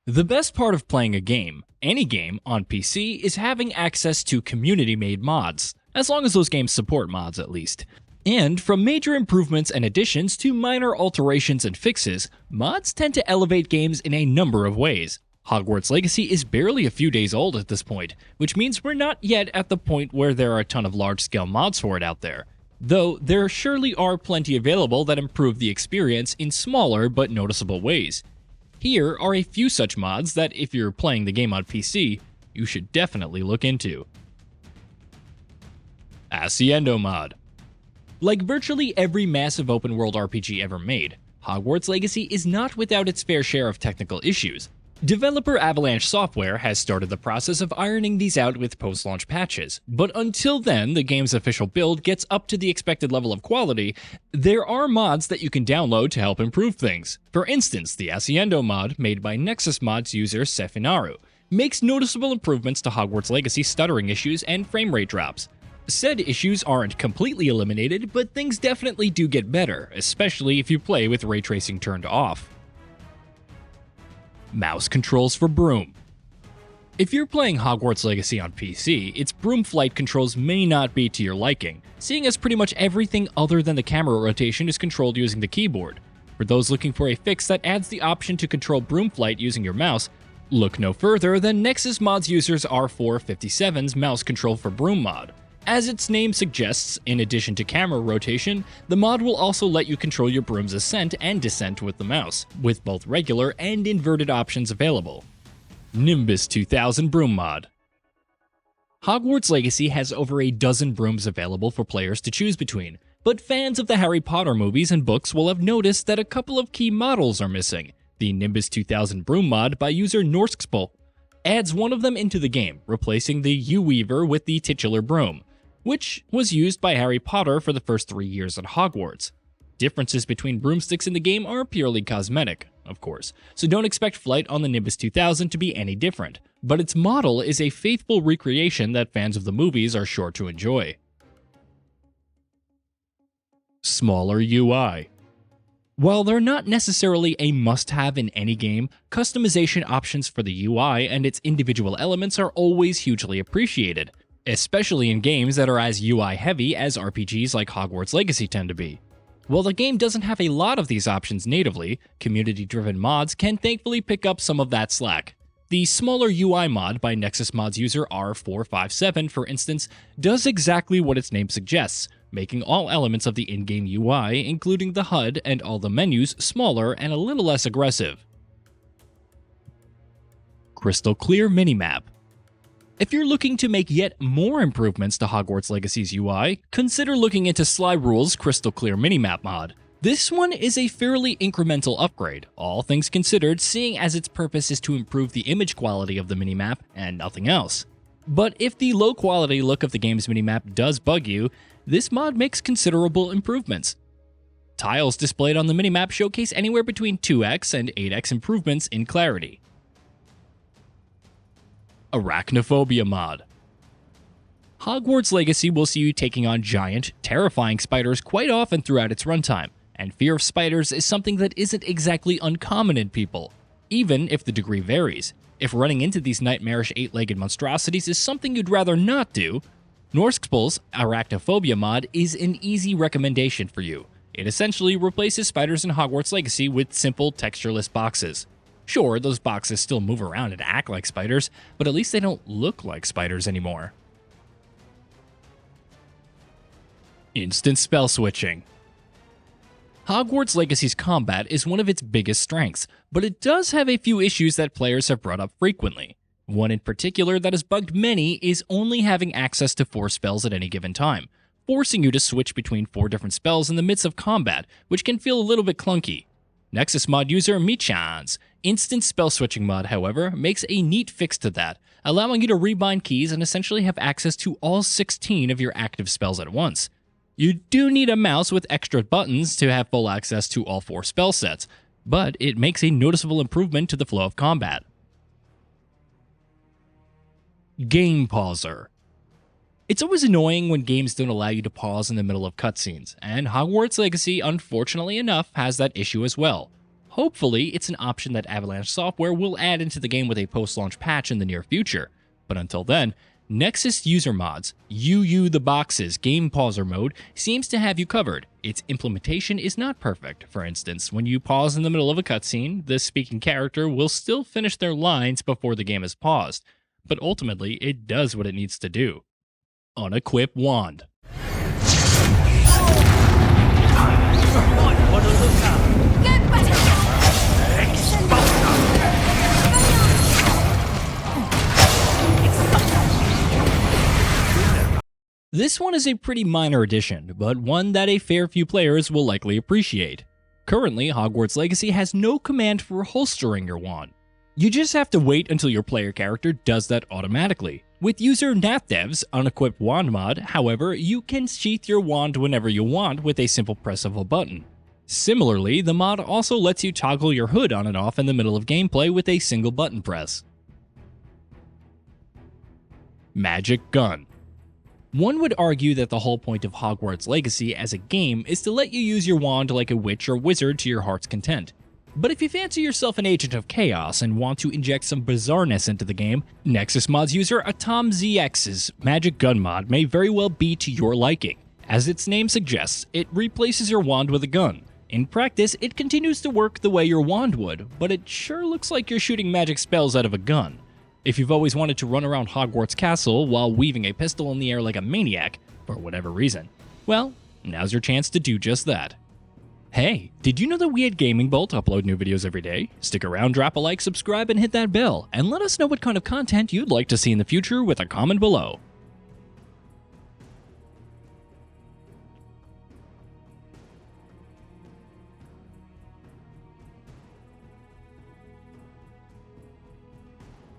The best part of playing a game, any game, on PC is having access to community-made mods, as long as those games support mods at least. And from major improvements and additions to minor alterations and fixes, mods tend to elevate games in a number of ways. Hogwarts Legacy is barely a few days old at this point, which means we're not yet at the point where there are a ton of large-scale mods for it out there. Though there surely are plenty available that improve the experience in smaller but noticeable ways. Here are a few such mods that if you're playing the game on PC, you should definitely look into. ASCENDIO mod. Like virtually every massive open-world RPG ever made, Hogwarts Legacy is not without its fair share of technical issues. Developer Avalanche Software has started the process of ironing these out with post-launch patches, but until then the game's official build gets up to the expected level of quality, there are mods that you can download to help improve things. For instance, the ASCENDIO mod, made by Nexusmod's user Sefinaru, makes noticeable improvements to Hogwarts Legacy stuttering issues and frame rate drops. Said issues aren't completely eliminated, but things definitely do get better, especially if you play with ray tracing turned off. Mouse controls for BROOM. If you're playing Hogwarts Legacy on PC, its BROOM flight controls may not be to your liking, seeing as pretty much everything other than the camera rotation is controlled using the keyboard. For those looking for a fix that adds the option to control BROOM flight using your mouse, look no further than Nexusmod's users R457's mouse control for BROOM mod. As its name suggests, in addition to camera rotation, the mod will also let you control your broom's ascent and descent with the mouse, with both regular and inverted options available. NIMBUS 2000 Broom mod. Hogwarts Legacy has over a dozen brooms available for players to choose between, but fans of the Harry Potter movies and books will have noticed that a couple of key models are missing. The NIMBUS 2000 Broom mod by user Norskspol adds one of them into the game, replacing the U-Weaver with the titular broom, which was used by Harry Potter for the first 3 years at Hogwarts. Differences between broomsticks in the game are purely cosmetic, of course, so don't expect flight on the NIMBUS 2000 to be any different, but its model is a faithful recreation that fans of the movies are sure to enjoy. Smaller UI. While they're not necessarily a must-have in any game, customization options for the UI and its individual elements are always hugely appreciated, especially in games that are as UI-heavy as RPGs like Hogwarts Legacy tend to be. While the game doesn't have a lot of these options natively, community-driven mods can thankfully pick up some of that slack. The Smaller UI mod by Nexusmod's user R457, for instance, does exactly what its name suggests, making all elements of the in-game UI, including the HUD and all the menus, smaller and a little less aggressive. Crystal Clear Minimap. If you're looking to make yet more improvements to Hogwarts Legacy's UI, consider looking into Slyrule's Crystal Clear Minimap mod. This one is a fairly incremental upgrade, all things considered, seeing as its purpose is to improve the image quality of the minimap and nothing else. But if the low-quality look of the game's minimap does bug you, this mod makes considerable improvements. Tiles displayed on the minimap showcase anywhere between 2x and 8x improvements in clarity. Arachnophobia mod. Hogwarts Legacy will see you taking on giant, terrifying spiders quite often throughout its runtime, and fear of spiders is something that isn't exactly uncommon in people, even if the degree varies. If running into these nightmarish 8-legged monstrosities is something you'd rather not do, Norskspol's Arachnophobia mod is an easy recommendation for you. It essentially replaces spiders in Hogwarts Legacy with simple, textureless boxes. Sure, those boxes still move around and act like spiders, but at least they don't look like spiders anymore. Instant spell switching. Hogwarts Legacy's combat is one of its biggest strengths, but it does have a few issues that players have brought up frequently. One in particular that has bugged many is only having access to 4 spells at any given time, forcing you to switch between 4 different spells in the midst of combat, which can feel a little bit clunky. Nexusmod user Michan's instant spell switching mod, however, makes a neat fix to that, allowing you to rebind keys and essentially have access to all 16 of your active spells at once. You do need a mouse with extra buttons to have full access to all 4 spell sets, but it makes a noticeable improvement to the flow of combat. Game Pauser. It's always annoying when games don't allow you to pause in the middle of cutscenes, and Hogwarts Legacy, unfortunately enough, has that issue as well. Hopefully, it's an option that Avalanche Software will add into the game with a post-launch patch in the near future. But until then, Nexus User Mods, UU the Boxes Game Pauser mode seems to have you covered. Its implementation is not perfect. For instance, when you pause in the middle of a cutscene, the speaking character will still finish their lines before the game is paused. But ultimately, it does what it needs to do. Unequip Wand. This one is a pretty minor addition, but one that a fair few players will likely appreciate. Currently, Hogwarts Legacy has no command for holstering your wand. You just have to wait until your player character does that automatically. With user NatDev's Unequip Wand mod, however, you can sheath your wand whenever you want with a simple press of a button. Similarly, the mod also lets you toggle your hood on and off in the middle of gameplay with a single button press. Magic Gun. One would argue that the whole point of Hogwarts Legacy as a game is to let you use your wand like a witch or wizard to your heart's content. But if you fancy yourself an agent of chaos and want to inject some bizarreness into the game, Nexusmod's user atomzx's Magic Gun mod may very well be to your liking. As its name suggests, it replaces your wand with a gun. In practice, it continues to work the way your wand would, but it sure looks like you're shooting magic spells out of a gun. If you've always wanted to run around Hogwarts Castle while weaving a pistol in the air like a maniac, for whatever reason, well, now's your chance to do just that. Hey, did you know that we at Gaming Bolt upload new videos every day? Stick around, drop a like, subscribe, and hit that bell, and let us know what kind of content you'd like to see in the future with a comment below.